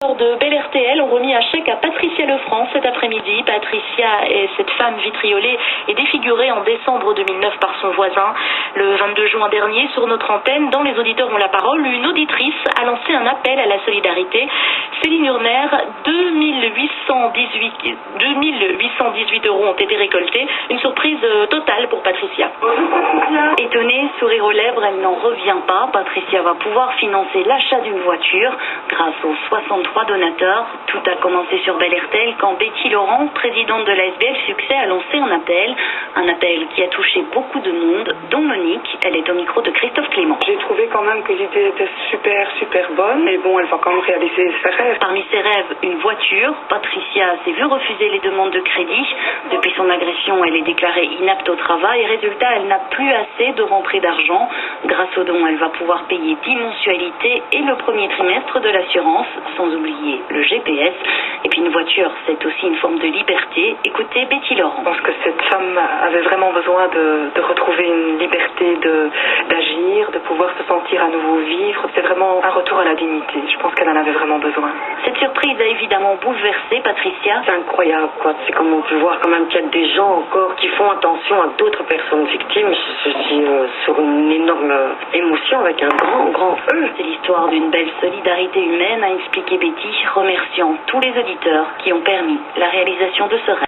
De Bel RTL ont remis un chèque à Patricia Lefrance cet après-midi. Patricia est cette femme vitriolée et défigurée en décembre 2009 par son voisin. Le 22 juin dernier, sur notre antenne, dans Les Auditeurs ont la parole, une auditrice a lancé un appel à la solidarité. Céline Urner, 2818 € ont été récoltés. Une surprise totale pour Patricia. Étonnée, sourire aux lèvres, elle n'en revient pas. Patricia va pouvoir financer l'achat d'une voiture grâce aux 63 donateurs. Tout a commencé sur Bel RTL quand Betty Laurent, présidente de la SBL Succès, a lancé un appel qui a touché beaucoup de monde, dont Monique. Elle est au micro de Christophe Clément. J'ai trouvé quand même que l'idée était super bonne, mais bon, elle va quand même réaliser ses rêves. Parmi ses rêves, une voiture. Patricia s'est vue refuser les demandes de crédit. Depuis son agression, elle est déclarée inapte au travail. Résultat, elle n'a plus assez de rentrée d'argent. Grâce aux dons, elle va pouvoir payer 10 mensualités et le premier trimestre de l'assurance, sans oublier le GPS. Et puis une voiture, c'est aussi une forme de liberté. Écoutez Betty Laurent. Je pense que cette femme avait vraiment besoin de retrouver une liberté d'agir, de pouvoir se sentir à nouveau vivre. C'est vraiment un retour à la dignité. Je pense qu'elle en avait vraiment besoin. Cette surprise a évidemment bouleversé Patricia. C'est incroyable, quoi. C'est comme on peut voir quand même qu'il y a des gens encore qui font attention à d'autres personnes victimes. Je suis sur une énorme émotion avec un grand E. C'est l'histoire d'une belle solidarité humaine, a expliqué Betty, remerciant tous les auditeurs qui ont permis la réalisation de ce rêve.